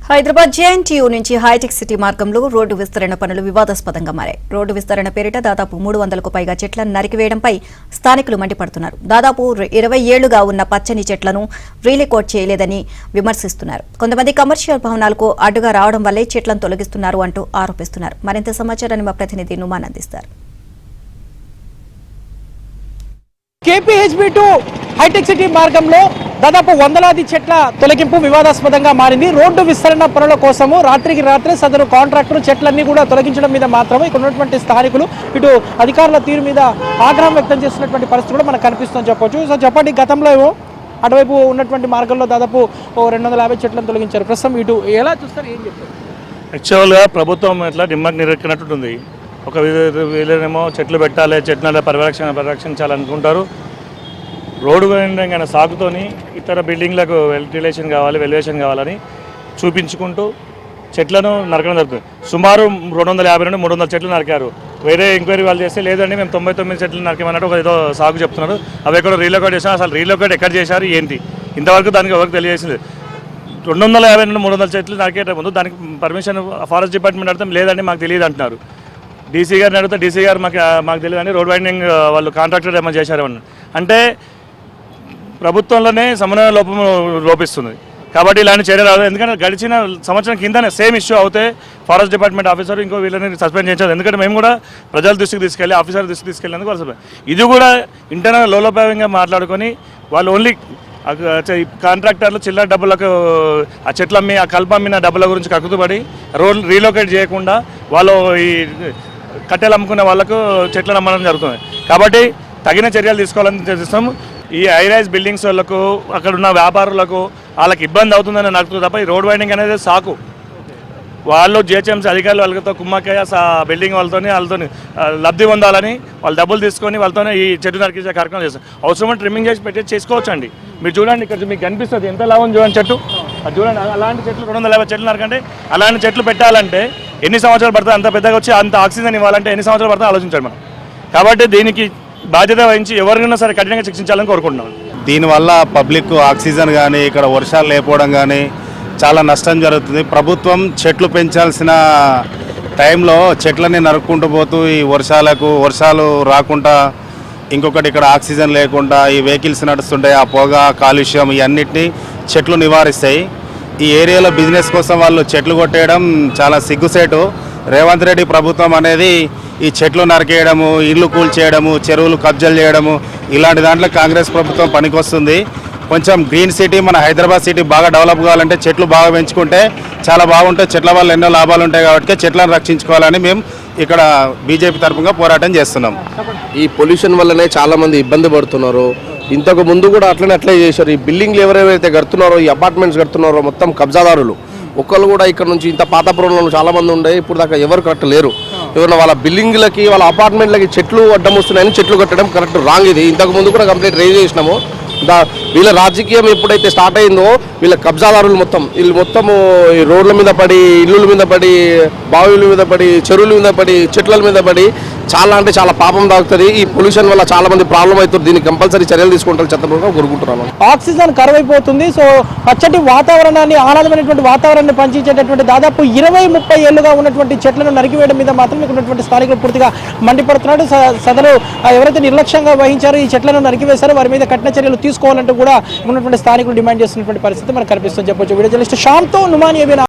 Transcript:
Hyderabad JNTU నుంచి hitech city మార్గంలో road విస్తరణ పనులు వివాదాస్పదంగా మారాయి. రోడ్డు విస్తరణ పేరిట దాదాపు 300కు పైగా చెట్లను నరికివేయడంపై స్థానికులు మండిపడుతున్నారు. దాదాపు 20 ఏళ్లుగా ఉన్న పచ్చని చెట్లను రీలికోట్ చేయలేదని విమర్శిస్తున్నారు. కొంతమంది కమర్షియల్ భవనాలకు అడ్డుగా రావడం వల్లే చెట్లను తొలగిస్తున్నారు అంటూ ఆరోపిస్తున్నారు. మరింత సమాచారాన్ని మా ప్రతినిధి నుమాన్ అందిస్తారు. కేపీహెచ్బీ టు హైటెక్ సిటీ మార్గంలో దాదాపు వందలాది చెట్ల తొలగింపు వివాదాస్పదంగా మారింది. రోడ్డు విస్తరణ పనుల కోసము రాత్రికి రాత్రే సదరు కాంట్రాక్టర్ చెట్లన్నీ కూడా తొలగించడం మీద మాత్రమే ఇక్కడ ఉన్నటువంటి స్థానికులు ఇటు అధికారుల తీరు మీద ఆగ్రహం వ్యక్తం చేస్తున్నటువంటి పరిస్థితి కూడా మనకు కనిపిస్తుందని చెప్పొచ్చు. సో చెప్పండి, గతంలో అటువైపు ఉన్నటువంటి మార్గంలో దాదాపు 250 చెట్లను తొలగించారు. ప్రస్తుతం ఇటు ఎలా చూస్తారు, ఏం చెప్తారు? యాక్చువల్గా ప్రభుత్వం ఎట్లా నిమ్మకి నిరెక్కినట్టుంటుంది. ఒక వీళ్ళేమో చెట్లు పెట్టాలి, చెట్ల పరిరక్షించాలనుకుంటారు. రోడ్డు వెంటనే సాగుతోని ఇతర బిల్డింగ్లకు వెంటిలేషన్ కావాలి, వెలివేషన్ కావాలని చూపించుకుంటూ చెట్లను నరకడం జరుగుతుంది. సుమారు 250 నుండి 300 చెట్లు నరికారు. వేరే ఎంక్వైరీ వాళ్ళు చేస్తే లేదండి మేము 99 చెట్లు నరికామన్నట్టు ఒక ఏదో సాగు చెప్తున్నారు. అవి ఎక్కడో రీలోకేట్ చేసినా అసలు రీలోకేట్ ఎక్కడ చేశారు ఏంటి ఇంతవరకు దానికి ఎవరికి తెలియజేసింది. 250 నుండి 300 చెట్లు నరికేట ముందు దానికి పర్మిషన్ ఫారెస్ట్ డిపార్ట్మెంట్ అడిగితే లేదండి మాకు తెలియదు అంటున్నారు. డీసీ గారిని అడిగితే డీసీ గారు మాకు తెలియదండి, రోడ్ వైండింగ్ వాళ్ళు కాంట్రాక్టర్ ఏమైనా చేశారేమన్నా అంటే ప్రభుత్వంలోనే సమన్వయ లోపం లోపిస్తుంది. కాబట్టి ఇలాంటి చర్యలు రాదు. ఎందుకంటే గడిచిన సంవత్సరం కిందనే సేమ్ ఇష్యూ అవుతే ఫారెస్ట్ డిపార్ట్మెంట్ ఆఫీసర్ ఇంకో వీళ్ళని సస్పెండ్ చేయించారు. ఎందుకంటే మేము కూడా ప్రజల దృష్టికి తీసుకెళ్ళి ఆఫీసర్ దృష్టికి తీసుకెళ్ళేందుకు వాళ్ళు ఇది కూడా ఇంటర్నల్ లోలోపాయంగా మాట్లాడుకొని వాళ్ళు ఓన్లీ కాంట్రాక్టర్లు చిల్లర డబ్బులకు ఆ చెట్లు అమ్మి ఆ కల్ప అమ్మిన డబ్బుల గురించి కక్కుతుపడి రోడ్ రీలోకేట్ చేయకుండా వాళ్ళు ఈ కట్టెలు అమ్ముకునే వాళ్ళకు చెట్లను అమ్మడం జరుగుతుంది. కాబట్టి తగిన చర్యలు తీసుకోవాలని చేస్తాము. ఈ హైరైజ్ బిల్డింగ్స్ వాళ్ళకు అక్కడ ఉన్న వ్యాపారులకు వాళ్ళకి ఇబ్బంది అవుతుందని నడుపుతుంది తప్ప ఈ రోడ్ వైండింగ్ అనేది సాకు. వాళ్ళు జిహెచ్ఎంసీ అధికారులు వాళ్ళతో కుమ్మక్కయ్య బిల్డింగ్ వాళ్ళతో లబ్ధి పొందాలని వాళ్ళు డబ్బులు తీసుకొని వాళ్ళతోనే ఈ చెట్టు నరికించే కార్యక్రమం చేస్తారు. అవసరమైన ట్రిమ్మింగ్ చేసి చేసుకోవచ్చు అండి. మీరు చూడండి, ఇక్కడ మీకు కనిపిస్తుంది ఎంత లాభం చూడండి చెట్టు. అది చూడండి, అలాంటి చెట్లు 250 చెట్లు నరకంటే అలాంటి చెట్లు పెట్టాలంటే ఎన్ని సంవత్సరాలు పడుతుంది? అంత పెద్దగా వచ్చి అంత ఆక్సిజన్ ఇవ్వాలంటే ఎన్ని సంవత్సరాలు పడుతుందో ఆలోచించాలి మనం. కాబట్టి దీనికి బాధ్యత వహించి ఎవరికైనా సరే కఠినంగా శిక్షించాలని కోరుకుంటున్నాం. దీనివల్ల పబ్లిక్ ఆక్సిజన్ కానీ ఇక్కడ వర్షాలు లేకపోవడం కానీ చాలా నష్టం జరుగుతుంది. ప్రభుత్వం చెట్లు పెంచాల్సిన టైంలో చెట్లని నరుక్కుంటూ పోతూ ఈ వర్షాలు రాకుండా, ఇంకొకటి ఇక్కడ ఆక్సిజన్ లేకుండా ఈ వెహికల్స్ నడుస్తుంటాయి, ఆ పొగ కాలుష్యం ఇవన్నిటినీ చెట్లు నివారిస్తాయి. ఈ ఏరియాలో బిజినెస్ కోసం వాళ్ళు చెట్లు కొట్టేయడం చాలా సిగ్గుసేటు. రేవంత్ రెడ్డి ప్రభుత్వం అనేది ఈ చెట్లు నరికేయడము, ఇళ్ళు కూల్చేయడము, చెరువులు కబ్జాలు చేయడము ఇలాంటి దాంట్లో కాంగ్రెస్ ప్రభుత్వం పనికొస్తుంది. కొంచెం గ్రీన్ సిటీ మన హైదరాబాద్ సిటీ బాగా డెవలప్ కావాలంటే చెట్లు బాగా పెంచుకుంటే చాలా బాగుంటుంది. చెట్ల వల్ల ఎన్నో లాభాలు ఉంటాయి కాబట్టి చెట్లను రక్షించుకోవాలని మేము ఇక్కడ బీజేపీ తరఫుగా పోరాటం చేస్తున్నాం. ఈ పొల్యూషన్ వల్లనే చాలామంది ఇబ్బంది పడుతున్నారు. ఇంతకు ముందు కూడా అట్లే చేశారు. ఈ బిల్డింగ్లు ఎవరైతే కడుతున్నారో, ఈ అపార్ట్మెంట్స్ కడుతున్నారో మొత్తం కబ్జాదారులు. ఒక్కళ్ళు కూడా ఇక్కడ నుంచి ఇంత పాతపురంలో చాలా మంది ఉండే ఇప్పుడు దాకా ఎవరు కరెక్ట్ లేరు. ఎవరైనా వాళ్ళ బిల్డింగ్లకి వాళ్ళ అపార్ట్మెంట్లకి చెట్లు అడ్డం వస్తున్నాయని చెట్లు కట్టడం కరెక్ట్ రాంగ్. ఇది ఇంతకు ముందు కూడా కంప్లీట్ రేజ్ చేసినాము. వీళ్ళ రాజకీయం ఎప్పుడైతే స్టార్ట్ అయిందో వీళ్ళ కబ్జాదారులు వీళ్ళు మొత్తము ఈ రోడ్ల మీద పడి, ఇళ్ళుల మీద పడి, బావుల మీద పడి, చెరువుల మీద పడి, చెట్ల మీద పడి చాలా అంటే చాలా పాపం తాగుతుంది. ఈ పొల్యూషన్ వల్ల చాలా మంది ప్రాబ్లం అవుతుంది. దీనికి కంపల్సరీ చర్యలు తీసుకుంటారు చట్టపరంగా కోరుకుంటున్నాను. ఆక్సిజన్ కరువైపోతుంది. సో పచ్చటి వాతావరణాన్ని, ఆహ్లాదమైనటువంటి వాతావరణాన్ని పండించేటటువంటి దాదాపు 20-30 ఏళ్లుగా ఉన్నటువంటి చెట్లను నరికివేయడం మీద మాత్రం ఇక్కడ ఉన్నటువంటి స్థానికులు పూర్తిగా మండిపడుతున్నాడు. సదరు ఎవరైతే నిర్లక్ష్యంగా వహించారో, ఈ చెట్లను నరికివేశారో వారి మీద కఠిన చర్యలు తీసుకోవాలంటూ కూడా ఉన్నటువంటి స్థానికులు డిమాండ్ చేస్తున్నటువంటి పరిస్థితి మనకు కనిపిస్తుంది చెప్పొచ్చు. వీడియో జర్నలిస్ట్ శ్యామ్తో నుమాన్.